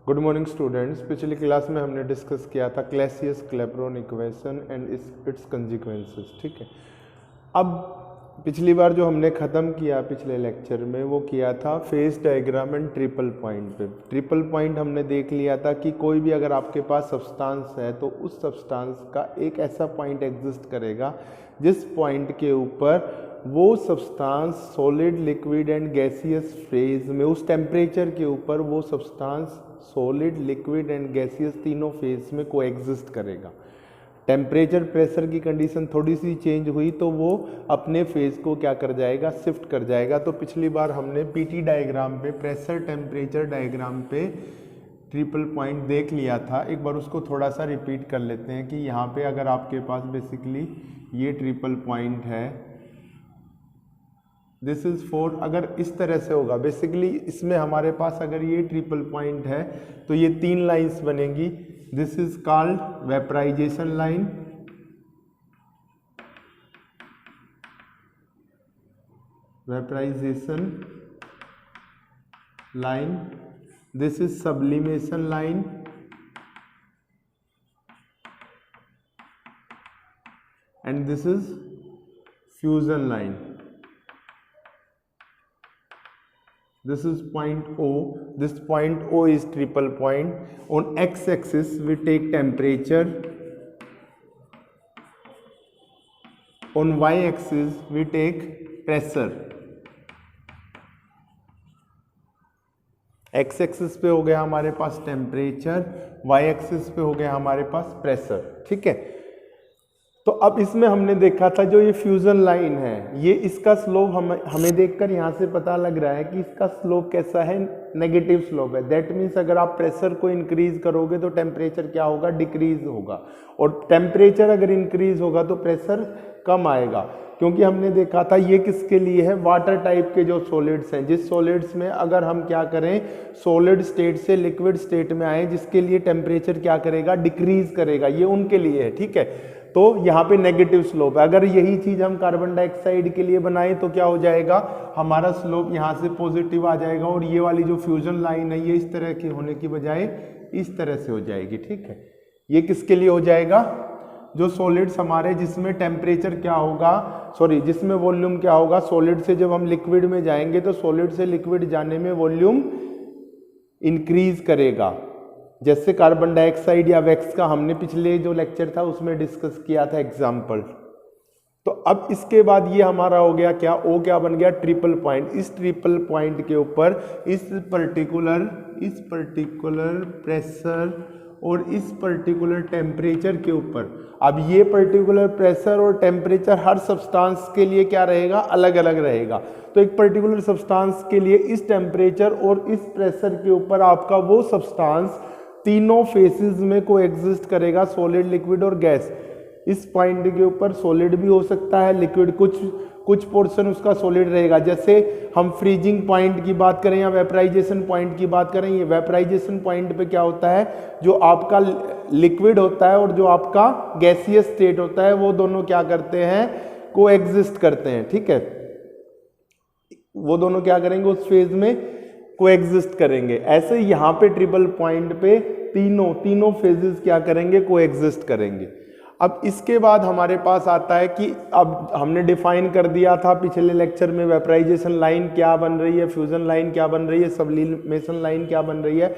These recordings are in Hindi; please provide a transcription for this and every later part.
Good morning students. पिछली क्लास में हमने डिस्कस किया था Clausius Clapeyron equation and its consequences. ठीक है, अब पिछली बार जो हमने ख़त्म किया पिछले लेक्चर में वो किया था phase diagram and triple point पे। ट्रिपल पॉइंट हमने देख लिया था कि कोई भी अगर आपके पास सब्सटेंस है तो उस सब्सटेंस का एक ऐसा पॉइंट एग्जिस्ट करेगा जिस पॉइंट के ऊपर वो substance solid, liquid and gaseous phase में, उस टेम्परेचर के ऊपर वो substance solid, liquid and gaseous तीनों फेज में कोएग्जिस्ट करेगा। टेम्परेचर प्रेशर की कंडीशन थोड़ी सी चेंज हुई तो वो अपने फेज को क्या कर जाएगा, शिफ्ट कर जाएगा। तो पिछली बार हमने पीटी डायग्राम पे, प्रेशर टेम्परेचर डायग्राम पे ट्रिपल पॉइंट देख लिया था। एक बार उसको थोड़ा सा रिपीट कर लेते हैं कि यहाँ पे अगर आपके पास बेसिकली ये ट्रिपल पॉइंट है, दिस इज फोर, अगर इस तरह से होगा बेसिकली इसमें हमारे पास अगर ये ट्रिपल पॉइंट है तो ये तीन लाइंस बनेंगी। This is called vaporization line, vaporization line, this is sublimation line and this is fusion line. This is point O. This point O is triple point. On x-axis we take temperature. On y-axis we take pressure. x-axis पे हो गया हमारे पास टेम्परेचर, y-axis पे हो गया हमारे पास प्रेशर। ठीक है, तो अब इसमें हमने देखा था जो ये फ्यूजन लाइन है, ये इसका स्लोप हमें देखकर यहाँ से पता लग रहा है कि इसका स्लोप कैसा है, नेगेटिव स्लोप है। दैट मीन्स अगर आप प्रेशर को इंक्रीज करोगे तो टेम्परेचर क्या होगा, डिक्रीज होगा, और टेम्परेचर अगर इंक्रीज होगा तो प्रेशर कम आएगा। क्योंकि हमने देखा था ये किसके लिए है, वाटर टाइप के जो सॉलिड्स हैं, जिस सॉलिड्स में अगर हम क्या करें, सॉलिड स्टेट से लिक्विड स्टेट में आए, जिसके लिए टेम्परेचर क्या करेगा, डिक्रीज करेगा, ये उनके लिए है। ठीक है, तो यहाँ पे नेगेटिव स्लोप है। अगर यही चीज हम कार्बन डाइऑक्साइड के लिए बनाए तो क्या हो जाएगा, हमारा स्लोप यहाँ से पॉजिटिव आ जाएगा, और ये वाली जो फ्यूजन लाइन है ये इस तरह की होने की बजाय इस तरह से हो जाएगी। ठीक है, ये किसके लिए हो जाएगा, जो सॉलिड्स हमारे जिसमें टेम्परेचर क्या होगा, सॉरी जिसमें वॉल्यूम क्या होगा, सॉलिड से जब हम लिक्विड में जाएंगे तो सॉलिड से लिक्विड जाने में वॉल्यूम इंक्रीज करेगा। जैसे कार्बन डाइऑक्साइड या वैक्स का हमने पिछले जो लेक्चर था उसमें डिस्कस किया था एग्जाम्पल। तो अब इसके बाद ये हमारा हो गया क्या, ओ क्या बन गया, ट्रिपल पॉइंट। इस ट्रिपल पॉइंट के ऊपर इस पर्टिकुलर प्रेशर और इस पर्टिकुलर टेम्परेचर के ऊपर, अब ये पर्टिकुलर प्रेशर और टेम्परेचर हर सब्सटेंस के लिए क्या रहेगा, अलग अलग रहेगा। तो एक पर्टिकुलर सब्सटेंस के लिए इस टेम्परेचर और इस प्रेशर के ऊपर आपका वो सब्सटेंस तीनों फेसेस में कोएग्जिस्ट करेगा, सॉलिड, लिक्विड और गैस। इस पॉइंट के ऊपर सॉलिड भी हो सकता है, लिक्विड, कुछ पोर्शन उसका सॉलिड रहेगा। जैसे हम फ्रीजिंग पॉइंट की बात करें या वेपराइजेशन पॉइंट की बात करें, ये वेपराइजेशन पॉइंट पे क्या होता है, जो आपका लिक्विड होता है और जो आपका गैसियस स्टेट होता है वो दोनों क्या करते हैं, कोएग्जिस्ट करते हैं। ठीक है, वो दोनों क्या करेंगे, उस फेज में कोएग्जिस्ट करेंगे। ऐसे यहाँ पे ट्रिपल पॉइंट पे तीनों फेजेस क्या करेंगे, कोएग्जिस्ट करेंगे। अब इसके बाद हमारे पास आता है कि अब हमने डिफाइन कर दिया था पिछले लेक्चर में वेपराइजेशन लाइन क्या बन रही है, फ्यूजन लाइन क्या बन रही है, सब्लिमेशन लाइन क्या बन रही है,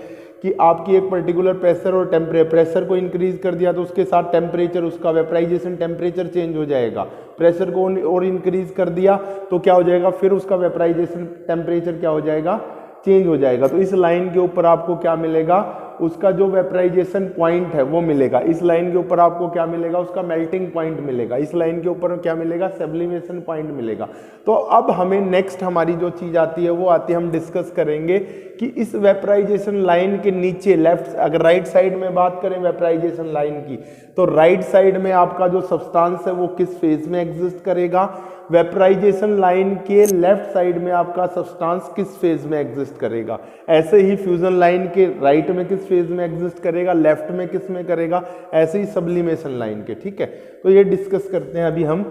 कि आपकी एक पर्टिकुलर प्रेशर और प्रेशर को इंक्रीज कर दिया तो उसके साथ टेम्परेचर, उसका वेपराइजेशन टेम्परेचर चेंज हो जाएगा। प्रेशर को और इंक्रीज कर दिया तो क्या हो जाएगा, फिर उसका वेपराइजेशन टेम्परेचर क्या हो जाएगा, चेंज हो जाएगा। तो इस लाइन के ऊपर आपको क्या मिलेगा, उसका जो वेपराइजेशन पॉइंट है वो मिलेगा। इस लाइन के ऊपर आपको क्या मिलेगा, उसका मेल्टिंग पॉइंट मिलेगा। इस लाइन के ऊपर क्या मिलेगा, सब्लिमेशन पॉइंट मिलेगा। तो अब हमें नेक्स्ट हमारी जो चीज आती है वो आती है, हम डिस्कस करेंगे कि इस वेपराइजेशन लाइन के नीचे लेफ्ट, अगर राइट साइड में बात करें वेपराइजेशन लाइन की, तो राइट साइड में आपका जो सब्सटेंस है वो किस फेज में एग्जिस्ट करेगा, वेपराइजेशन लाइन के लेफ्ट साइड में आपका सब्सटेंस किस फेज में एग्जिस्ट करेगा। ऐसे ही फ्यूजन लाइन के राइट में किस फेज में एग्जिस्ट करेगा, लेफ्ट में किस में करेगा, ऐसे ही सब्लिमेशन लाइन के। ठीक है, तो ये डिस्कस करते हैं अभी हम।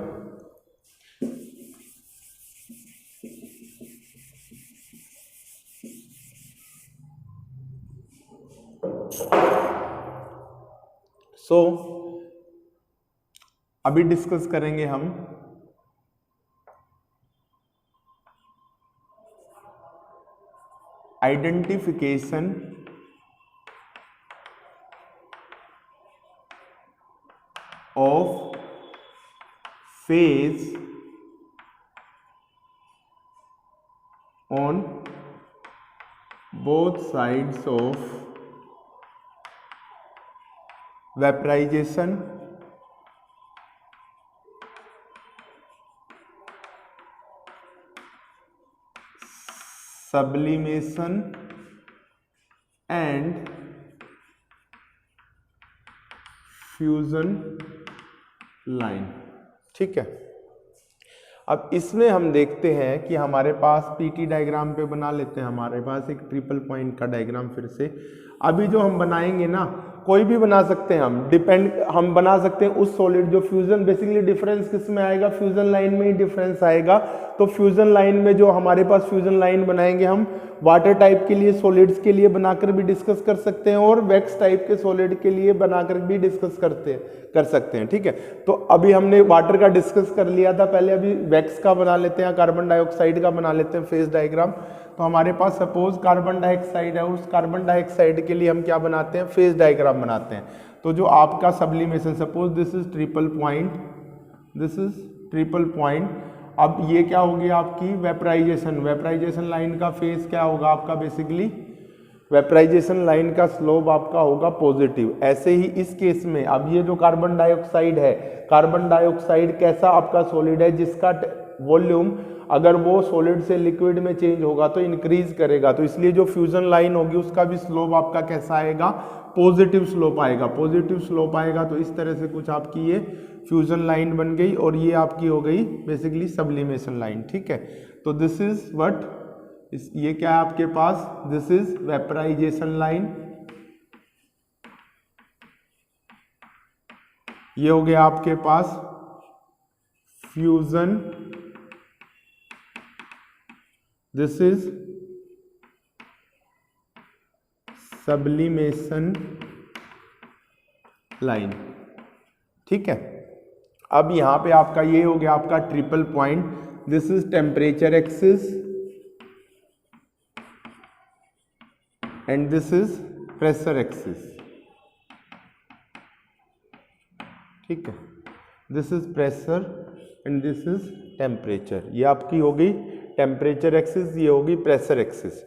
सो अभी डिस्कस करेंगे हम identification of phase on both sides of vaporization sublimation and fusion line. ठीक है, अब इसमें हम देखते हैं कि हमारे पास पीटी डायग्राम पे बना लेते हैं। हमारे पास एक ट्रिपल पॉइंट का डायग्राम फिर से अभी जो हम बनाएंगे ना, कोई भी बना सकते हैं हम बना सकते हैं उस सॉलिड जो फ्यूजन, बेसिकली डिफरेंस किस में आएगा, फ्यूजन लाइन में ही डिफरेंस आएगा। तो फ्यूजन लाइन में जो हमारे पास फ्यूजन लाइन बनाएंगे हम वाटर टाइप के लिए सॉलिड्स के लिए बनाकर भी डिस्कस कर सकते हैं और वैक्स टाइप के सॉलिड के लिए बनाकर भी डिस्कस कर सकते हैं। ठीक है, तो अभी हमने वाटर का डिस्कस कर लिया था पहले, अभी वैक्स का बना लेते हैं, कार्बन डाइऑक्साइड का बना लेते हैं फेज डायग्राम। तो हमारे पास सपोज कार्बन डाइऑक्साइड है, उस कार्बन डाइऑक्साइड के लिए हम क्या बनाते हैं, फेज डायग्राम बनाते हैं। तो जो आपका sublimation, suppose this is triple point, this is triple point. अब ये क्या होगी आपकी वेपराइजेशन लाइन का फेज क्या होगा आपका, बेसिकली वेपराइजेशन लाइन का स्लोप आपका होगा पॉजिटिव। ऐसे ही इस केस में अब ये जो कार्बन डाइऑक्साइड है, कार्बन डाइऑक्साइड कैसा आपका सॉलिड है जिसका वॉल्यूम अगर वो सॉलिड से लिक्विड में चेंज होगा तो इंक्रीज करेगा, तो इसलिए जो फ्यूजन लाइन होगी उसका भी स्लोप आपका कैसा आएगा, पॉजिटिव स्लोप आएगा। पॉजिटिव स्लोप आएगा तो इस तरह से कुछ आपकी ये फ्यूजन लाइन बन गई और ये आपकी हो गई बेसिकली सब्लिमेशन लाइन। ठीक है, तो दिस इज व्हाट, ये क्या है आपके पास, दिस इज वेपराइजेशन लाइन, ये हो गया आपके पास fusion, this is sublimation line. ठीक है, अब यहां पे आपका ये हो गया आपका triple point, this is temperature axis and this is pressure axis. ठीक है, this is pressure and this is temperature. ये आपकी होगी टेम्परेचर एक्सिस, ये होगी प्रेशर एक्सिस।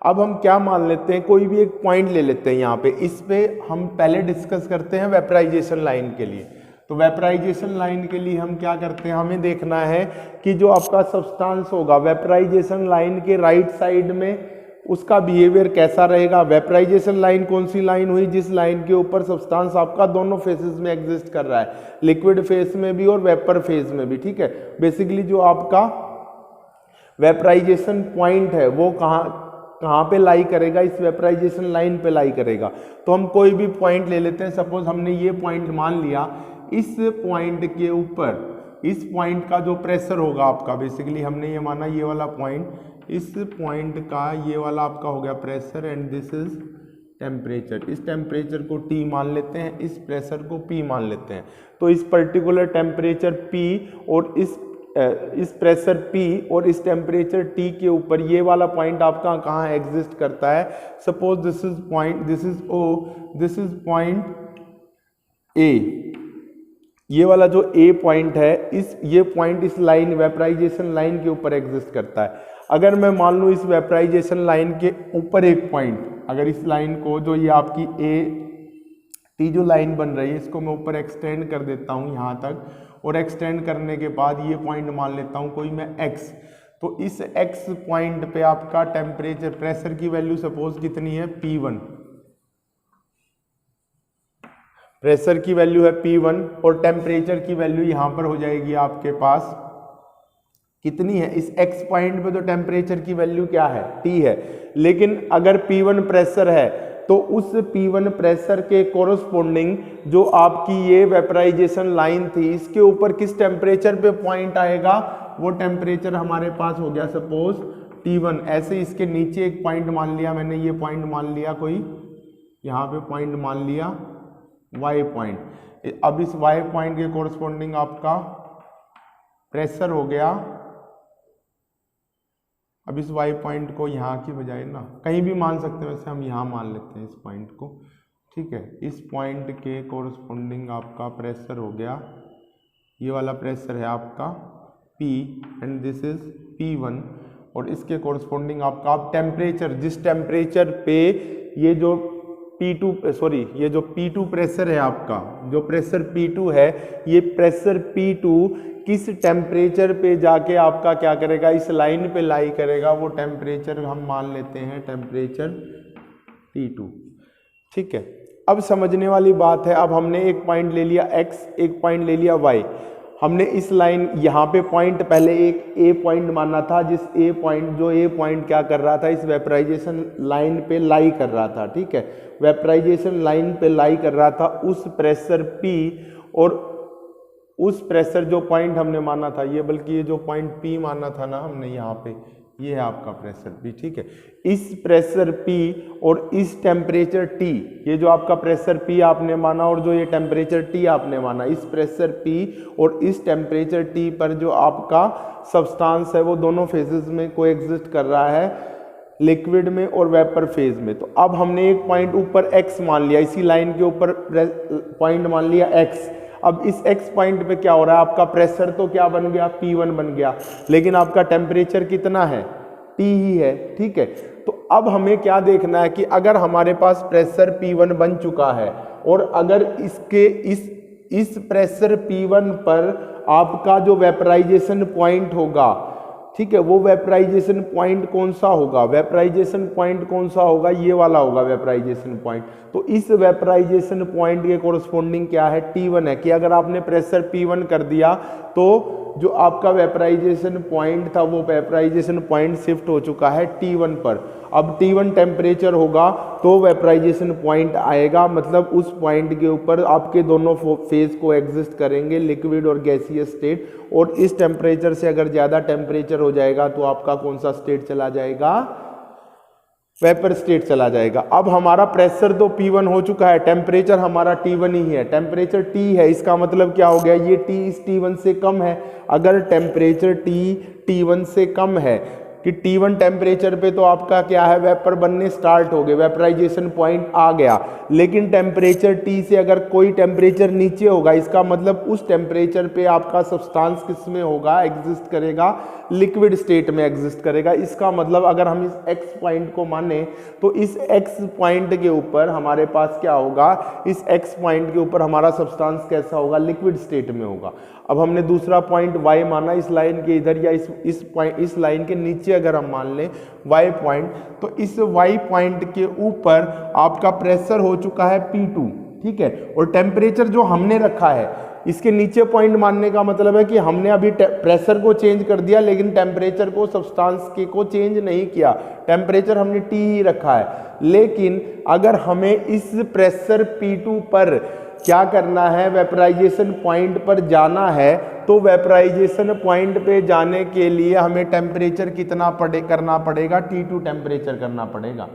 अब हम क्या मान लेते हैं, कोई भी एक पॉइंट ले लेते हैं यहाँ पे, इस पे हम पहले डिस्कस करते हैं वेपराइजेशन लाइन के लिए। तो वेपराइजेशन लाइन के लिए हम क्या करते हैं, हमें देखना है कि जो आपका सब्सटेंस होगा वेपराइजेशन लाइन के राइट साइड में उसका बिहेवियर कैसा रहेगा। वेपराइजेशन लाइन कौन सी लाइन हुई, जिस लाइन के ऊपर सब्सटेंस आपका दोनों फेजेस में एग्जिस्ट कर रहा है, लिक्विड फेज में भी और वेपर फेज में भी। ठीक है, बेसिकली जो आपका वेपराइजेशन पॉइंट है वो कहाँ पे लाई करेगा, इस वेपराइजेशन लाइन पे लाई करेगा। तो हम कोई भी पॉइंट ले लेते हैं, सपोज हमने ये पॉइंट मान लिया, इस पॉइंट के ऊपर इस पॉइंट का जो प्रेशर होगा आपका, बेसिकली हमने ये माना ये वाला पॉइंट, इस पॉइंट का ये वाला आपका हो गया pressure and this is temperature. इस टेम्परेचर को T मान लेते हैं, इस प्रेशर को P मान लेते हैं। तो इस पर्टिकुलर टेम्परेचर P और इस प्रेशर P और इस टेम्परेचर T के ऊपर ये वाला पॉइंट आपका कहाँ एग्जिस्ट करता है, suppose this is point, this is O, this is point A। ये वाला जो A पॉइंट है, ये पॉइंट इस लाइन वेपराइजेशन लाइन के ऊपर एग्जिस्ट करता है। अगर मैं मान लूँ इस वेपराइजेशन लाइन के ऊपर एक पॉइंट, अगर इस लाइन को जो ये आपकी T जो लाइन बन रही है इसको मैं ऊपर एक्सटेंड कर देता हूँ यहाँ तक, और एक्सटेंड करने के बाद ये पॉइंट मान लेता हूँ कोई मैं X। तो इस X पॉइंट पे आपका टेम्परेचर प्रेशर की वैल्यू सपोज कितनी है, P1, प्रेशर की वैल्यू है P1 और टेम्परेचर की वैल्यू यहाँ पर हो जाएगी आपके पास कितनी है, इस X पॉइंट पे तो टेम्परेचर की वैल्यू क्या है, T है। लेकिन अगर P1 प्रेशर है तो उस P1 प्रेशर के कोरोस्पोंडिंग जो आपकी ये वेपराइजेशन लाइन थी इसके ऊपर किस टेम्परेचर पे पॉइंट आएगा, वो टेम्परेचर हमारे पास हो गया सपोज T1। ऐसे इसके नीचे एक पॉइंट मान लिया मैंने, ये पॉइंट मान लिया कोई यहाँ पे पॉइंट मान लिया y पॉइंट। अब इस y पॉइंट के कोरस्पॉन्डिंग आपका प्रेशर हो गया। अब इस y पॉइंट को यहाँ की बजाय ना कहीं भी मान सकते हैं, वैसे हम यहाँ मान लेते हैं इस पॉइंट को, ठीक है। इस पॉइंट के कोरस्पॉन्डिंग आपका प्रेशर हो गया, ये वाला प्रेशर है आपका P and this is P1, और इसके कोरस्पॉन्डिंग आपका आप टेम्परेचर, जिस टेम्परेचर पे ये जो ये जो P2 प्रेशर है आपका, जो प्रेशर P2 है, ये प्रेशर P2 किस टेम्परेचर पे जाके आपका क्या करेगा, इस लाइन पे लाई करेगा, वो टेम्परेचर हम मान लेते हैं टेम्परेचर T2, ठीक है। अब समझने वाली बात है, अब हमने एक पॉइंट ले लिया x, एक पॉइंट ले लिया y। हमने इस लाइन यहाँ पे पॉइंट पहले एक A पॉइंट माना था, जिस A पॉइंट क्या कर रहा था, इस वेपराइजेशन लाइन पे लाई कर रहा था, ठीक है। वेपराइजेशन लाइन पे लाई कर रहा था उस प्रेशर P, और उस प्रेशर जो पॉइंट हमने माना था ये, बल्कि ये जो पॉइंट P माना था ना हमने यहाँ पे, ये है आपका प्रेशर P, ठीक है। इस प्रेशर P और इस टेम्परेचर T, ये जो आपका प्रेशर P आपने माना और जो ये टेम्परेचर T आपने माना, इस प्रेशर P और इस टेम्परेचर T पर जो आपका सब्सटेंस है वो दोनों फेजेस में कोएग्जिस्ट कर रहा है, लिक्विड में और वेपर फेज में। तो अब हमने एक पॉइंट ऊपर x मान लिया, इसी लाइन के ऊपर पॉइंट मान लिया x। अब इस x पॉइंट पे क्या हो रहा है, आपका प्रेशर तो क्या बन गया, P1 बन गया, लेकिन आपका टेम्परेचर कितना है, T ही है, ठीक है। तो अब हमें क्या देखना है कि अगर हमारे पास प्रेशर P1 बन चुका है और अगर इसके इस प्रेशर P1 पर आपका जो वेपराइजेशन पॉइंट होगा, ठीक है, वो वेपराइजेशन पॉइंट कौन सा होगा, वेपराइजेशन पॉइंट कौन सा होगा, ये वाला होगा वेपराइजेशन पॉइंट। तो इस वेपराइजेशन पॉइंट के कोरस्पॉन्डिंग क्या है, T1 है, कि अगर आपने प्रेशर P1 कर दिया तो जो आपका वेपराइजेशन पॉइंट था वो वेपराइजेशन पॉइंट शिफ्ट हो चुका है T1 पर। अब T1 टेम्परेचर होगा तो वेपराइजेशन पॉइंट आएगा, मतलब उस पॉइंट के ऊपर आपके दोनों फेज को एग्जिस्ट करेंगे, लिक्विड और गैसियस स्टेट। और इस टेम्परेचर से अगर ज़्यादा टेम्परेचर हो जाएगा तो आपका कौन सा स्टेट चला जाएगा, वेपर स्टेट चला जाएगा। अब हमारा प्रेशर तो P1 हो चुका है, टेम्परेचर हमारा T1 ही है, टेम्परेचर T है, इसका मतलब क्या हो गया, ये T इस T1 से कम है। अगर टेम्परेचर T1 से कम है कि T1 टेम्परेचर पे तो आपका क्या है, वेपर बनने स्टार्ट हो गए, वेपराइजेशन पॉइंट आ गया, लेकिन टेम्परेचर T से अगर कोई टेम्परेचर नीचे होगा, इसका मतलब उस टेम्परेचर पे आपका सब्सटेंस किस में होगा, एग्जिस्ट करेगा, लिक्विड स्टेट में एग्जिस्ट करेगा। इसका मतलब अगर हम इस x पॉइंट को माने तो इस x पॉइंट के ऊपर हमारे पास क्या होगा, इस x पॉइंट के ऊपर हमारा सब्सटेंस कैसा होगा, लिक्विड स्टेट में होगा। अब हमने दूसरा पॉइंट y माना, इस लाइन के इधर या इस लाइन के नीचे अगर हम मान लें y पॉइंट, तो इस y पॉइंट के ऊपर आपका प्रेशर हो चुका है P2, ठीक है। और टेम्परेचर जो हमने रखा है, इसके नीचे पॉइंट मानने का मतलब है कि हमने अभी प्रेशर को चेंज कर दिया लेकिन टेम्परेचर को, सब्सटेंस के को चेंज नहीं किया, टेम्परेचर हमने T ही रखा है। लेकिन अगर हमें इस प्रेशर P2 पर क्या करना है, वेपराइजेशन पॉइंट पर जाना है, तो वेपराइजेशन पॉइंट पे जाने के लिए हमें टेम्परेचर कितना करना पड़ेगा, T2 टेम्परेचर करना पड़ेगा।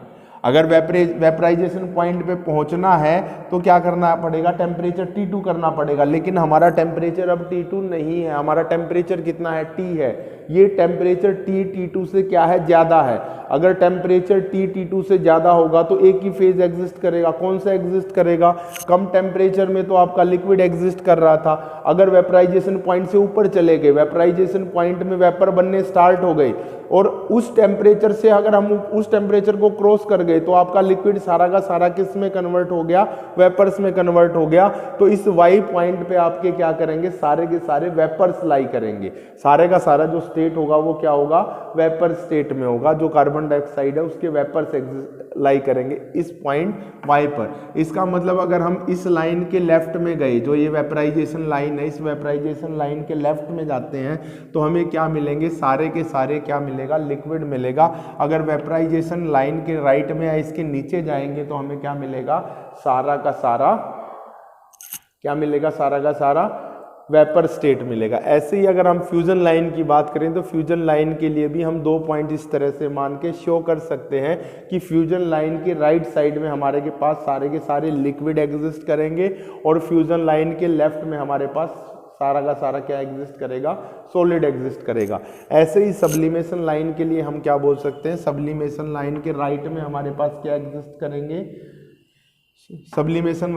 अगर वेपराइजेशन पॉइंट पे पहुंचना है तो क्या करना पड़ेगा, टेम्परेचर T2 करना पड़ेगा, लेकिन हमारा टेम्परेचर अब T2 नहीं है, हमारा टेम्परेचर कितना है, T है। ये टेम्परेचर T2 से क्या है, ज़्यादा है। अगर टेम्परेचर T2 से ज़्यादा होगा तो एक ही फेज एग्जिस्ट करेगा, कौन सा एग्जिस्ट करेगा, कम टेम्परेचर में तो आपका लिक्विड एग्जिस्ट कर रहा था। अगर वेपराइजेशन पॉइंट से ऊपर चले गए, वेपराइजेशन पॉइंट में वेपर बनने स्टार्ट हो गई और उस टेम्परेचर से अगर हम उस टेम्परेचर को क्रॉस कर गए तो आपका लिक्विड सारा का सारा किस में कन्वर्ट हो गया, वेपर्स में कन्वर्ट हो गया। तो इस y पॉइंट पे आपके क्या करेंगे, सारे के सारे वेपर्स लाई करेंगे, सारे का सारा जो स्टेट होगा वो क्या होगा, वेपर स्टेट में होगा। जो कार्बन डाइऑक्साइड है उसके वेपर्स लाई करेंगे इस पॉइंट y पर। इसका मतलब अगर हम इस लाइन के लेफ्ट में गए, जो ये वेपराइजेशन लाइन है, इस वेपराइजेशन लाइन के लेफ्ट में जाते हैं तो हमें क्या मिलेंगे, सारे के सारे क्या मिलेगा, लिक्विड मिलेगा। अगर वेपराइजेशन लाइन के राइट में या इसके नीचे जाएंगे तो हमें क्या मिलेगा, सारा का सारा क्या मिलेगा, सारा का सारा वेपर स्टेट मिलेगा। ऐसे ही अगर हम फ्यूजन लाइन की बात करें तो फ्यूजन लाइन के लिए भी हम 2 पॉइंट इस तरह से मान के शो कर सकते हैं कि फ्यूजन लाइन के राइट साइड में हमारे के पास सारे के सारे लिक्विड एग्जिस्ट करेंगे और फ्यूजन लाइन के लेफ्ट में हमारे पास सारा का सारा क्या एग्जिस्ट करेगा, सॉलिड एग्जिस्ट करेगा। ऐसे ही सब्लिमेशन लाइन के लिए हम क्या बोल सकते हैं, सब्लिमेशन लाइन के राइट में हमारे पास क्या एग्जिस्ट करेंगे, सब्लिमेशन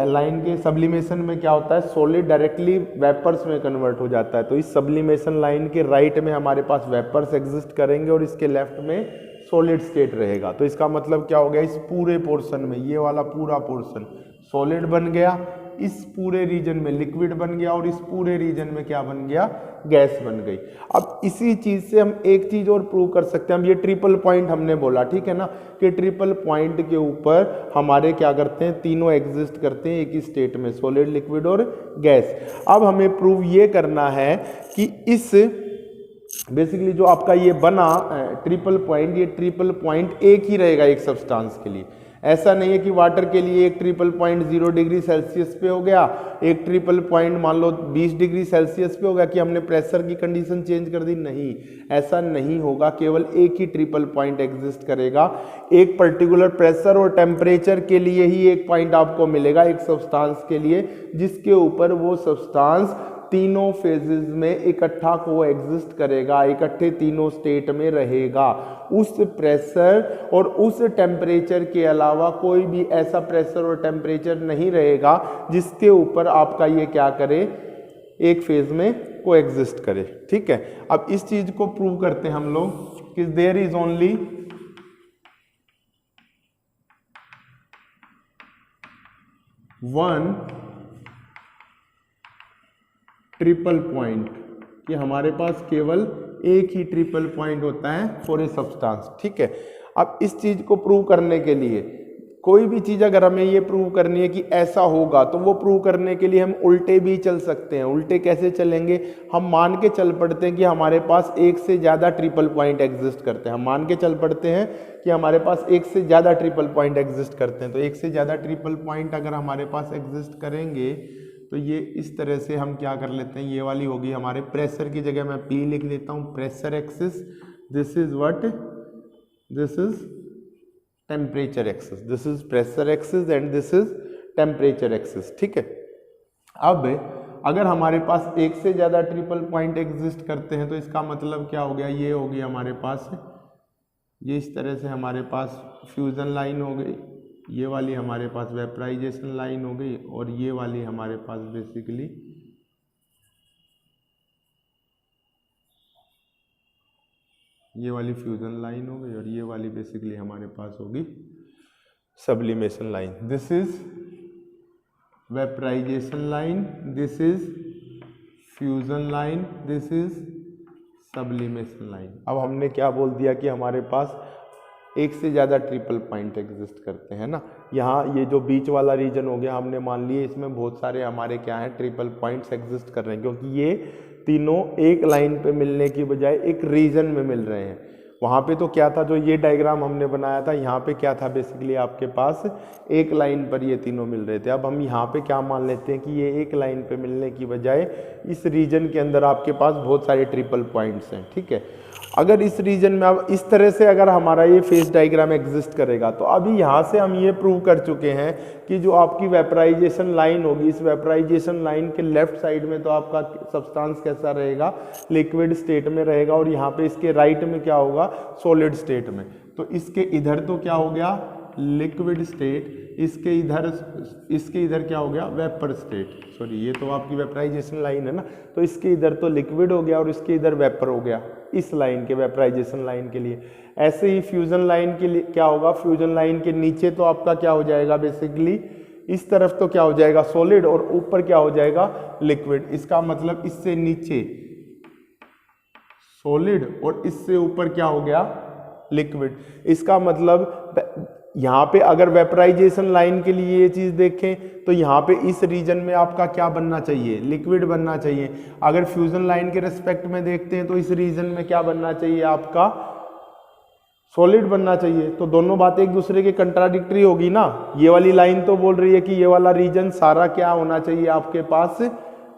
लाइन के सब्लिमेशन में क्या होता है, सॉलिड डायरेक्टली वेपर्स में कन्वर्ट हो जाता है। तो इस सब्लिमेशन लाइन के राइट में हमारे पास वेपर्स एग्जिस्ट करेंगे और इसके लेफ्ट में सॉलिड स्टेट रहेगा। तो इसका मतलब क्या हो गया, इस पूरे पोर्शन में ये वाला पूरा पोर्शन सॉलिड बन गया, इस पूरे रीजन में लिक्विड बन गया और इस पूरे रीजन में क्या बन गया, गैस बन गई। अब इसी चीज से हम एक चीज और प्रूव कर सकते हैं। हम ये ट्रिपल पॉइंट हमने बोला, ठीक है ना, कि ट्रिपल पॉइंट के ऊपर हमारे क्या करते हैं, तीनों एग्जिस्ट करते हैं एक ही स्टेट में, सॉलिड, लिक्विड और गैस। अब हमें प्रूव ये करना है कि इस बेसिकली जो आपका ये बना ट्रिपल पॉइंट, ये ट्रिपल पॉइंट एक ही रहेगा एक सब्सटेंस के लिए। ऐसा नहीं है कि वाटर के लिए एक ट्रिपल पॉइंट 0 डिग्री सेल्सियस पे हो गया, एक ट्रिपल पॉइंट मान लो 20 डिग्री सेल्सियस पे हो गया कि हमने प्रेशर की कंडीशन चेंज कर दी। नहीं, ऐसा नहीं होगा। केवल एक ही ट्रिपल पॉइंट एग्जिस्ट करेगा। एक पर्टिकुलर प्रेशर और टेम्परेचर के लिए ही एक पॉइंट आपको मिलेगा एक सब्सटेंस के लिए, जिसके ऊपर वो सब्सटेंस तीनों फेजेस में इकट्ठा को एग्जिस्ट करेगा, इकट्ठे तीनों स्टेट में रहेगा। उस प्रेशर और उस टेम्परेचर के अलावा कोई भी ऐसा प्रेशर और टेम्परेचर नहीं रहेगा जिसके ऊपर आपका ये क्या करे, एक फेज में को एग्जिस्ट करे। ठीक है, अब इस चीज को प्रूव करते हैं हम लोग कि there is only one triple point, कि हमारे पास केवल एक ही ट्रिपल पॉइंट होता है फॉर ए सब्सटेंस। ठीक है, अब इस चीज को प्रूव करने के लिए कोई भी चीज अगर हमें ये प्रूव करनी है कि ऐसा होगा, तो वो प्रूव करने के लिए हम उल्टे भी चल सकते हैं। उल्टे कैसे चलेंगे, हम मान के चल पड़ते हैं कि हमारे पास एक से ज्यादा ट्रिपल पॉइंट एग्जिस्ट करते हैं। हम मान के चल पड़ते हैं कि हमारे पास एक से ज्यादा ट्रिपल पॉइंट एग्जिस्ट करते हैं। तो एक से ज्यादा ट्रिपल पॉइंट अगर हमारे पास एग्जिस्ट करेंगे तो ये इस तरह से हम क्या कर लेते हैं, ये वाली होगी हमारे प्रेशर की जगह मैं P लिख लेता हूँ, pressure axis, this is what, this is temperature axis, this is pressure axis and this is temperature axis. ठीक है, अब अगर हमारे पास एक से ज़्यादा ट्रिपल पॉइंट एग्जिस्ट करते हैं तो इसका मतलब क्या हो गया, ये होगी हमारे पास, ये इस तरह से हमारे पास फ्यूजन लाइन हो गई, ये वाली हमारे पास वेपराइजेशन लाइन हो गई और ये वाली हमारे पास बेसिकली ये वाली फ्यूजन लाइन हो गई और ये वाली बेसिकली हमारे पास होगी sublimation line. This is vaporisation line, this is fusion line, this is sublimation line. अब हमने क्या बोल दिया कि हमारे पास एक से ज़्यादा ट्रिपल पॉइंट एग्जिस्ट करते हैं ना। यहाँ ये जो बीच वाला रीजन हो गया, हमने मान लिए इसमें बहुत सारे हमारे क्या हैं, ट्रिपल पॉइंट्स एग्जिस्ट कर रहे हैं, क्योंकि ये तीनों एक लाइन पे मिलने की बजाय एक रीजन में मिल रहे हैं। वहाँ पे तो क्या था, जो ये डायग्राम हमने बनाया था, यहाँ पे क्या था, बेसिकली आपके पास एक लाइन पर ये तीनों मिल रहे थे। अब हम यहाँ पे क्या मान लेते हैं कि ये एक लाइन पे मिलने की बजाय इस रीजन के अंदर आपके पास बहुत सारे ट्रिपल पॉइंट्स हैं। ठीक है, अगर इस रीजन में अब इस तरह से अगर हमारा ये फेज डायग्राम एग्जिस्ट करेगा, तो अभी यहाँ से हम ये प्रूव कर चुके हैं कि जो आपकी वेपराइजेशन लाइन होगी, इस वेपराइजेशन लाइन के लेफ्ट साइड में तो आपका सब्सटेंस कैसा रहेगा, लिक्विड स्टेट में रहेगा, और यहाँ पे इसके राइट में क्या होगा, सॉलिड स्टेट में। तो इसके इधर तो क्या हो गया, लिक्विड स्टेट, इसके इधर क्या हो गया, वेपर स्टेट। सॉरी, ये तो आपकी वेपराइजेशन लाइन है ना, तो इसके इधर तो लिक्विड हो गया और इसके इधर वेपर हो गया, इस लाइन के वेपराइजेशन लाइन के लिए। ऐसे ही फ्यूजन लाइन के लिए क्या होगा, फ्यूजन लाइन के नीचे तो आपका क्या हो जाएगा, बेसिकली इस तरफ तो क्या हो जाएगा, सॉलिड, और ऊपर क्या हो जाएगा, लिक्विड। इसका मतलब इससे नीचे सॉलिड और इससे ऊपर क्या हो गया, लिक्विड। इसका मतलब यहाँ पे अगर वेपराइजेशन लाइन के लिए ये चीज देखें तो यहाँ पे इस रीजन में आपका क्या बनना चाहिए, लिक्विड बनना चाहिए। अगर फ्यूजन लाइन के रेस्पेक्ट में देखते हैं तो इस रीजन में क्या बनना चाहिए, आपका सॉलिड बनना चाहिए। तो दोनों बातें एक दूसरे के कंट्राडिक्टरी होगी ना। ये वाली लाइन तो बोल रही है कि ये वाला रीजन सारा क्या होना चाहिए, आपके पास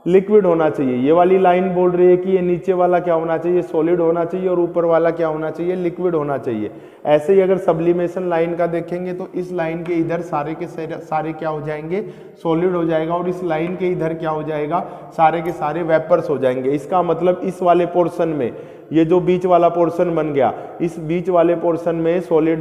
लिक्विड होना चाहिए। ये वाली लाइन बोल रही है कि ये नीचे वाला क्या होना चाहिए, सॉलिड होना चाहिए, और ऊपर वाला क्या होना चाहिए, लिक्विड होना चाहिए। ऐसे ही अगर सब्लिमेशन लाइन का देखेंगे तो इस लाइन के इधर सारे के सारे क्या हो जाएंगे, सॉलिड हो जाएगा, और इस लाइन के इधर क्या हो जाएगा, सारे के सारे वेपर्स हो जाएंगे। इसका मतलब इस वाले पोर्शन में ये जो बीच वाला पोर्शन बन गया, इस बीच वाले पोर्शन में सॉलिड,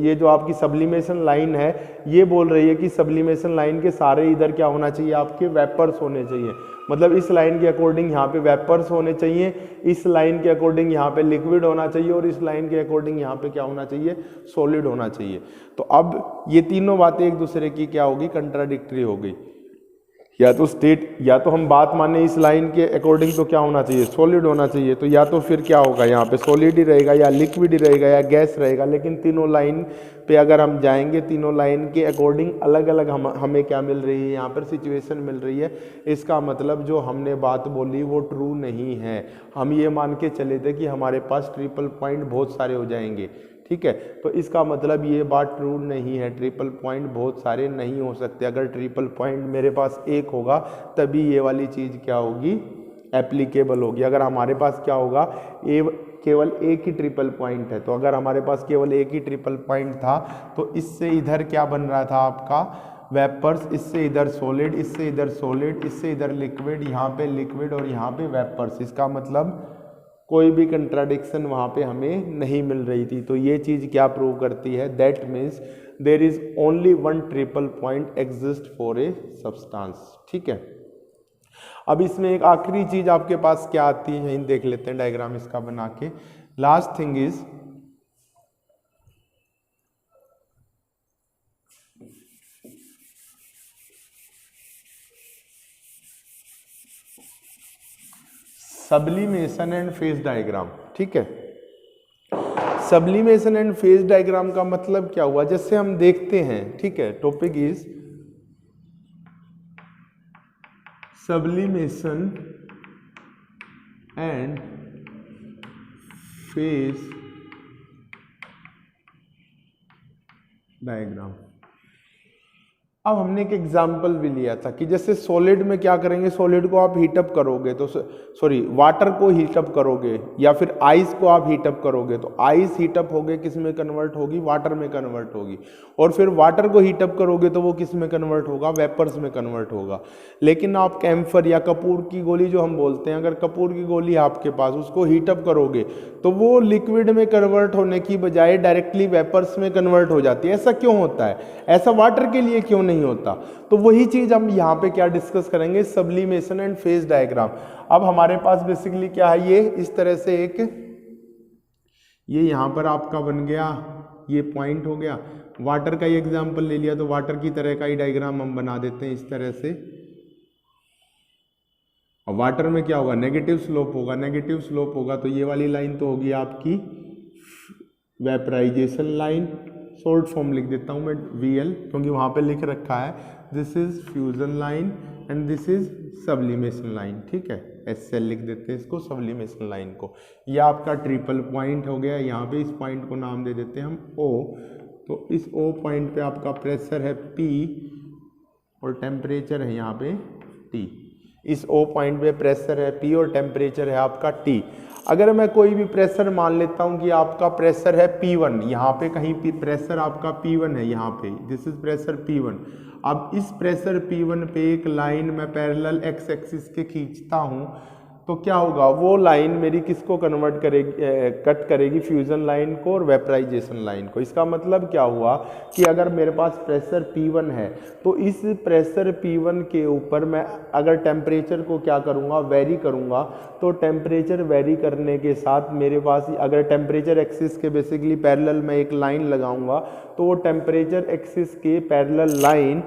ये जो आपकी सब्लिमेशन लाइन है ये बोल रही है कि सब्लिमेशन लाइन के सारे इधर क्या होना चाहिए, आपके वेपर्स होने चाहिए। मतलब इस लाइन के अकॉर्डिंग यहाँ पे वेपर्स होने चाहिए, इस लाइन के अकॉर्डिंग यहाँ पे लिक्विड होना चाहिए, और इस लाइन के अकॉर्डिंग यहाँ पे क्या होना चाहिए, सॉलिड होना चाहिए। तो अब ये तीनों बातें एक दूसरे की क्या होगी, कंट्राडिक्टरी हो गई। या तो स्टेट, या तो हम बात माने इस लाइन के अकॉर्डिंग तो क्या होना चाहिए, सॉलिड होना चाहिए, तो या तो फिर क्या होगा, यहाँ पे सॉलिड ही रहेगा, या लिक्विड ही रहेगा, या गैस रहेगा। लेकिन तीनों लाइन पे अगर हम जाएंगे, तीनों लाइन के अकॉर्डिंग अलग अलग हमें क्या मिल रही है, यहाँ पर सिचुएशन मिल रही है। इसका मतलब जो हमने बात बोली वो ट्रू नहीं है। हम ये मान के चले थे कि हमारे पास ट्रिपल पॉइंट बहुत सारे हो जाएंगे, ठीक है, तो इसका मतलब ये बात ट्रू नहीं है। ट्रिपल पॉइंट बहुत सारे नहीं हो सकते। अगर ट्रिपल पॉइंट मेरे पास एक होगा तभी ये वाली चीज़ क्या होगी, एप्लीकेबल होगी। अगर हमारे पास क्या होगा, केवल एक ही ट्रिपल पॉइंट है, तो अगर हमारे पास केवल एक ही ट्रिपल पॉइंट था तो इससे इधर क्या बन रहा था आपका, वेपर्स, इससे इधर सॉलिड, इससे इधर सॉलिड, इससे इधर लिक्विड, यहाँ पे लिक्विड और यहाँ पे वेपर्स। इसका मतलब कोई भी कंट्राडिक्शन वहाँ पे हमें नहीं मिल रही थी। तो ये चीज़ क्या प्रूव करती है, that means there is only one triple point exist for a substance. ठीक है, अब इसमें एक आखिरी चीज आपके पास क्या आती है, यहीं देख लेते हैं डायग्राम इसका बना के। Last thing is sublimation and phase diagram. ठीक है, सब्लिमेशन एंड फेज डायग्राम का मतलब क्या हुआ, जैसे हम देखते हैं, ठीक है, topic is sublimation and phase diagram. अब हमने एक एग्जाम्पल भी लिया था कि जैसे सॉलिड में क्या करेंगे, सॉलिड को आप हीटअप करोगे तो सॉरी वाटर को हीटअप करोगे या फिर आइस को आप हीटअप करोगे तो आइस हीटअप होगे किस में कन्वर्ट होगी, वाटर में कन्वर्ट होगी, और फिर वाटर को हीटअप करोगे तो वो किस में कन्वर्ट होगा, वेपर्स में कन्वर्ट होगा। लेकिन आप कैम्फर या कपूर की गोली जो हम बोलते हैं, अगर कपूर की गोली आपके पास, उसको हीटअप करोगे तो वो लिक्विड में कन्वर्ट होने की बजाय डायरेक्टली वेपर्स में कन्वर्ट हो जाती है। ऐसा क्यों होता है, ऐसा वाटर के लिए क्यों नहीं होता? तो वही चीज हम यहाँ पे क्या डिस्कस करेंगे, सब्लिमेशन एंड फेज डायग्राम। अब हमारे पास बेसिकली क्या है, ये इस तरह से एक, ये यहाँ पर आपका बन गया, ये पॉइंट हो गया। वाटर का ही एग्जांपल ले लिया तो वाटर की तरह का ही डायग्राम हम बना देते हैं इस तरह से। और वाटर में क्या होगा, नेगेटिव स्लोप होगा, नेगेटिव स्लोप होगा तो ये वाली लाइन तो होगी आपकी वेपराइजेशन लाइन। शॉर्ट फॉर्म लिख देता हूँ मैं VL, क्योंकि वहाँ पे लिख रखा है this is fusion line and this is sublimation line. ठीक है, SL लिख देते हैं इसको, सब्लिमेशन लाइन को। यह आपका ट्रिपल पॉइंट हो गया। यहाँ पे इस पॉइंट को नाम दे देते हैं हम O। तो इस O पॉइंट पे आपका प्रेशर है P और टेम्परेचर है यहाँ पे T। इस O पॉइंट पे प्रेशर है P और टेम्परेचर है आपका T। अगर मैं कोई भी प्रेशर मान लेता हूं कि आपका प्रेशर है P1, यहाँ पे कहीं प्रेशर आपका P1 है, यहाँ पे दिस इज प्रेशर P1। अब इस प्रेशर P1 पे एक लाइन मैं पैरेलल x एक्सिस के खींचता हूं तो क्या होगा, वो लाइन मेरी किसको कन्वर्ट करेगी, कट करेगी, फ्यूजन लाइन को और वेपराइजेशन लाइन को। इसका मतलब क्या हुआ कि अगर मेरे पास प्रेशर P1 है तो इस प्रेशर P1 के ऊपर मैं अगर टेम्परेचर को क्या करूँगा, वेरी करूँगा, तो टेम्परेचर वेरी करने के साथ मेरे पास अगर टेम्परेचर एक्सिस के बेसिकली पैरेलल मैं एक लाइन लगाऊंगा तो वो टेम्परेचर एक्सिस के पैरेलल लाइन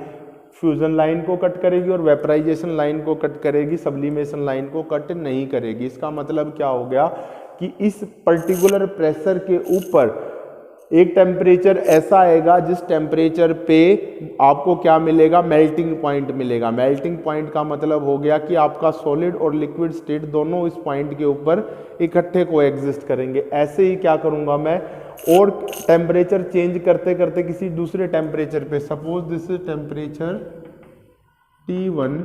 फ्यूजन लाइन को कट करेगी और वेपराइजेशन लाइन को कट करेगी, सब्लिमेशन लाइन को कट नहीं करेगी। इसका मतलब क्या हो गया कि इस पर्टिकुलर प्रेशर के ऊपर एक टेम्परेचर ऐसा आएगा जिस टेम्परेचर पे आपको क्या मिलेगा, मेल्टिंग पॉइंट मिलेगा। मेल्टिंग पॉइंट का मतलब हो गया कि आपका सॉलिड और लिक्विड स्टेट दोनों इस पॉइंट के ऊपर इकट्ठे को एग्जिस्ट करेंगे। ऐसे ही क्या करूंगा मैं, और टेम्परेचर चेंज करते करते किसी दूसरे टेम्परेचर पे, suppose this is temperature T1,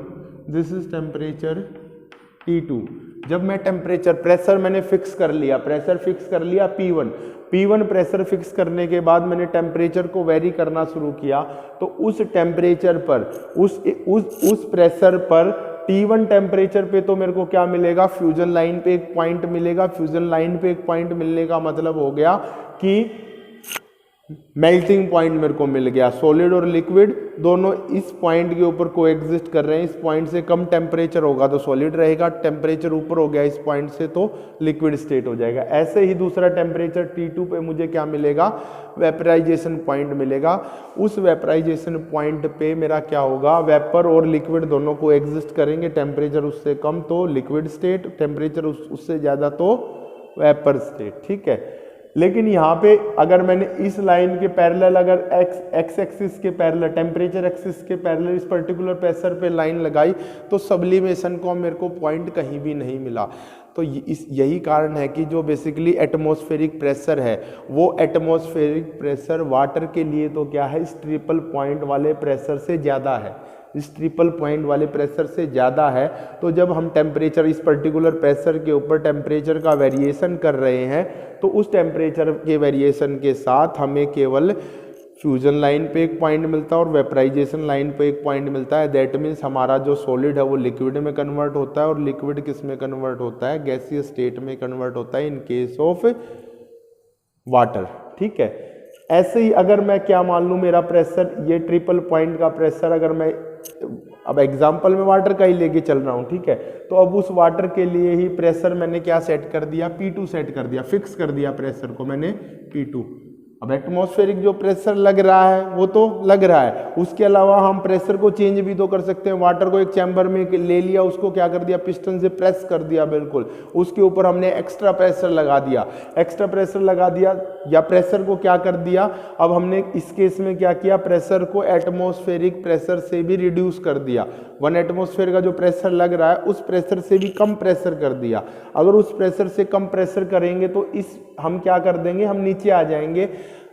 this is temperature T2। जब मैं टेम्परेचर प्रेशर मैंने फिक्स कर लिया, प्रेशर फिक्स कर लिया P1 प्रेशर फिक्स करने के बाद मैंने टेम्परेचर को वेरी करना शुरू किया, तो उस टेम्परेचर पर उस प्रेशर पर T1 टेम्परेचर पे तो मेरे को क्या मिलेगा, फ्यूजन लाइन पे एक पॉइंट मिलेगा। फ्यूजन लाइन पे एक पॉइंट मिलने का मतलब हो गया कि मेल्टिंग पॉइंट मेरे को मिल गया। सॉलिड और लिक्विड दोनों इस पॉइंट के ऊपर कोएग्जिस्ट कर रहे हैं। इस पॉइंट से कम टेम्परेचर होगा तो सॉलिड रहेगा, टेम्परेचर ऊपर हो गया इस पॉइंट से तो लिक्विड स्टेट हो जाएगा। ऐसे ही दूसरा टेम्परेचर T2 पे मुझे क्या मिलेगा, वेपराइजेशन पॉइंट मिलेगा। उस वेपराइजेशन पॉइंट पे मेरा क्या होगा, वेपर और लिक्विड दोनों को एग्जिस्ट करेंगे। टेम्परेचर उससे कम तो लिक्विड स्टेट, टेम्परेचर उससे ज़्यादा तो वेपर स्टेट। ठीक है, लेकिन यहाँ पे अगर मैंने इस लाइन के पैरेलल, अगर एक्स एक्सिस के पैरेलल, टेम्परेचर एक्सिस के पैरेलल इस पर्टिकुलर प्रेशर पे लाइन लगाई तो सब्लिमेशन को मेरे को पॉइंट कहीं भी नहीं मिला। तो यही कारण है कि जो बेसिकली एटमॉस्फेरिक प्रेशर है वो एटमॉस्फेरिक प्रेशर वाटर के लिए तो क्या है, इस ट्रिपल पॉइंट वाले प्रेशर से ज़्यादा है, इस ट्रिपल पॉइंट वाले प्रेशर से ज़्यादा है। तो जब हम टेम्परेचर, इस पर्टिकुलर प्रेशर के ऊपर टेम्परेचर का वेरिएशन कर रहे हैं तो उस टेम्परेचर के वेरिएशन के साथ हमें केवल फ्यूजन लाइन पे एक पॉइंट मिलता है और वेपराइजेशन लाइन पे एक पॉइंट मिलता है। दैट मीन्स हमारा जो सॉलिड है वो लिक्विड में कन्वर्ट होता है और लिक्विड किस में कन्वर्ट होता है, गैसीय स्टेट में कन्वर्ट होता है इन केस ऑफ वाटर। ठीक है, ऐसे ही अगर मैं क्या मान लूँ, मेरा प्रेशर ये ट्रिपल पॉइंट का प्रेशर, अगर मैं अब एग्जांपल में वाटर का ही लेके चल रहा हूँ, ठीक है, तो अब उस वाटर के लिए ही प्रेशर मैंने क्या सेट कर दिया, P2 सेट कर दिया, फिक्स कर दिया प्रेशर को मैंने P2। अब एटमॉस्फेरिक जो प्रेशर लग रहा है वो तो लग रहा है, उसके अलावा हम प्रेशर को चेंज भी तो कर सकते हैं। वाटर को एक चैम्बर में ले लिया, उसको क्या कर दिया, पिस्टन से प्रेस कर दिया, बिल्कुल उसके ऊपर हमने एक्स्ट्रा प्रेशर लगा दिया। एक्स्ट्रा प्रेशर लगा दिया या प्रेशर को क्या कर दिया, अब हमने इस केस में क्या किया, प्रेशर को एटमॉस्फेरिक प्रेशर से भी रिड्यूस कर दिया। 1 एटमॉस्फेयर का जो प्रेशर लग रहा है उस प्रेशर से भी कम प्रेशर कर दिया। अगर उस प्रेशर से कम प्रेशर करेंगे तो हम क्या कर देंगे, हम नीचे आ जाएंगे।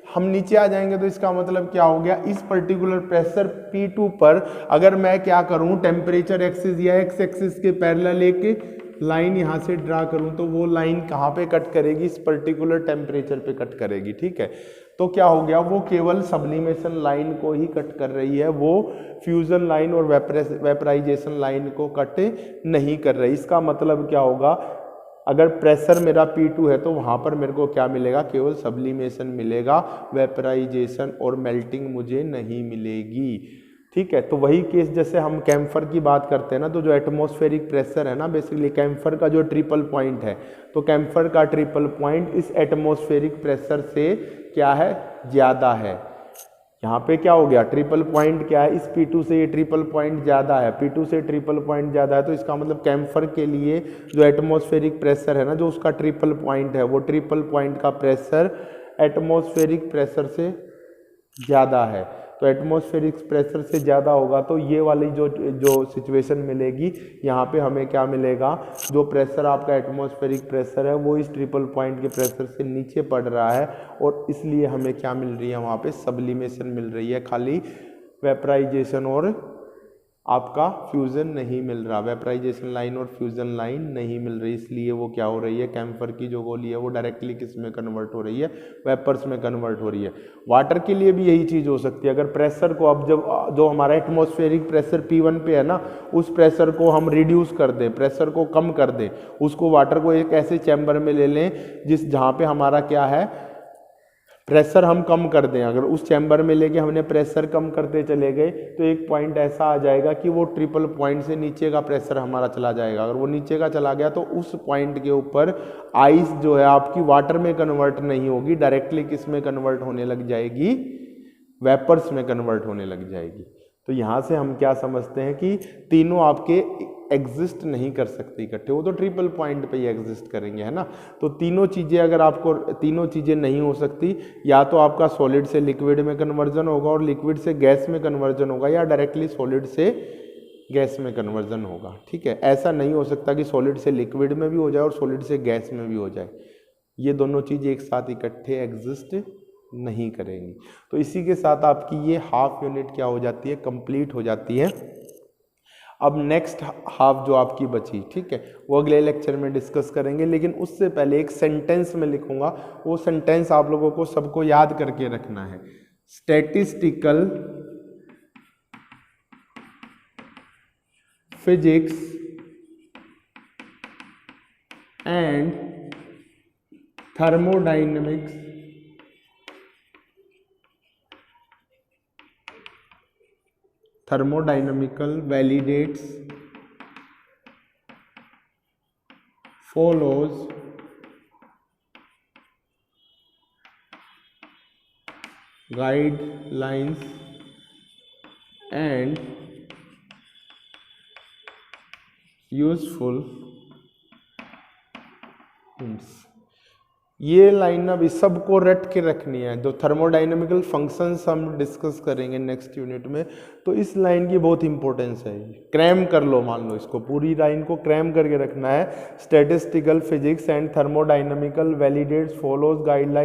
हम नीचे आ जाएंगे तो इसका मतलब क्या हो गया, इस पर्टिकुलर प्रेशर P2 पर अगर मैं क्या करूं, टेम्परेचर एक्सिस या एक्स एक्सिस के पैरेलल एक लाइन यहां से ड्रा करूं तो वो लाइन कहां पे कट करेगी, इस पर्टिकुलर टेम्परेचर पे कट करेगी। ठीक है, तो क्या हो गया, वो केवल सब्लिमेशन लाइन को ही कट कर रही है, वो फ्यूजन लाइन और वेपराइजेशन लाइन को कट नहीं कर रही। इसका मतलब क्या होगा, अगर प्रेशर मेरा P2 है तो वहाँ पर मेरे को क्या मिलेगा, केवल सब्लिमेशन मिलेगा, वेपराइजेशन और मेल्टिंग मुझे नहीं मिलेगी। ठीक है, तो वही केस जैसे हम कैम्फर की बात करते हैं ना, तो जो एटमॉस्फेरिक प्रेशर है ना, बेसिकली कैम्फर का जो ट्रिपल पॉइंट है, तो कैम्फर का ट्रिपल पॉइंट इस एटमॉस्फेरिक प्रेशर से क्या है, ज़्यादा है। यहाँ पे क्या हो गया, ट्रिपल पॉइंट क्या है, इस P2 से ये ट्रिपल पॉइंट ज़्यादा है, P2 से ट्रिपल पॉइंट ज़्यादा है, तो इसका मतलब कैम्फर के लिए जो एटमॉस्फेरिक प्रेशर है ना, जो उसका ट्रिपल पॉइंट है, वो ट्रिपल पॉइंट का प्रेशर एटमॉस्फेरिक प्रेशर से ज़्यादा है। तो एटमॉस्फेरिक प्रेशर से ज़्यादा होगा तो ये वाली जो सिचुएशन मिलेगी, यहाँ पे हमें क्या मिलेगा, जो प्रेशर आपका एटमॉस्फेरिक प्रेशर है वो इस ट्रिपल पॉइंट के प्रेशर से नीचे पड़ रहा है और इसलिए हमें क्या मिल रही है, वहाँ पे सब्लिमेशन मिल रही है, खाली वेपराइजेशन और आपका फ्यूजन नहीं मिल रहा, वेपराइजेशन लाइन और फ्यूजन लाइन नहीं मिल रही। इसलिए वो क्या हो रही है, कैम्फर की जो गोली है वो डायरेक्टली किस में कन्वर्ट हो रही है, वेपर्स में कन्वर्ट हो रही है। वाटर के लिए भी यही चीज़ हो सकती है। अगर प्रेशर को अब जो हमारा एटमॉस्फेरिक प्रेशर P1 पे है ना, उस प्रेशर को हम रिड्यूस कर दें, प्रेशर को कम कर दें, उसको वाटर को एक ऐसे चैम्बर में ले लें जहाँ पे हमारा क्या है, प्रेशर हम कम कर दें। अगर उस चैम्बर में लेके हमने प्रेशर कम करते चले गए तो एक पॉइंट ऐसा आ जाएगा कि वो ट्रिपल पॉइंट से नीचे का प्रेशर हमारा चला जाएगा। अगर वो नीचे का चला गया तो उस पॉइंट के ऊपर आइस जो है आपकी वाटर में कन्वर्ट नहीं होगी, डायरेक्टली किस में कन्वर्ट होने लग जाएगी, वेपर्स में कन्वर्ट होने लग जाएगी। तो यहाँ से हम क्या समझते हैं कि तीनों आपके एग्जिस्ट नहीं कर सकते इकट्ठे, वो तो ट्रिपल पॉइंट पे ही एग्जिस्ट करेंगे, है ना। तो तीनों चीज़ें अगर आपको, तीनों चीज़ें नहीं हो सकती, या तो आपका सॉलिड से लिक्विड में कन्वर्जन होगा और लिक्विड से गैस में कन्वर्जन होगा, या डायरेक्टली सॉलिड से गैस में कन्वर्जन होगा। ठीक है, ऐसा नहीं हो सकता कि सॉलिड से लिक्विड में भी हो जाए और सॉलिड से गैस में भी हो जाए, ये दोनों चीज़ें एक साथ इकट्ठे एग्जिस्ट नहीं करेंगी। तो इसी के साथ आपकी ये हाफ यूनिट क्या हो जाती है, कंप्लीट हो जाती है। अब नेक्स्ट हाफ जो आपकी बची, ठीक है, वो अगले लेक्चर में डिस्कस करेंगे, लेकिन उससे पहले एक सेंटेंस में लिखूंगा, वो सेंटेंस आप लोगों को सबको याद करके रखना है। Statistical physics and thermodynamics thermodynamical validates follows guidelines and useful hints। ये लाइन अभी सबको रट के रखनी है। जो थर्मोडाइनमिकल फंक्शंस हम डिस्कस करेंगे नेक्स्ट यूनिट में, तो इस लाइन की बहुत इंपॉर्टेंस है। क्रैम कर लो, मान लो इसको, पूरी लाइन को क्रैम करके रखना है। Statistical physics and thermodynamical validates follows guideline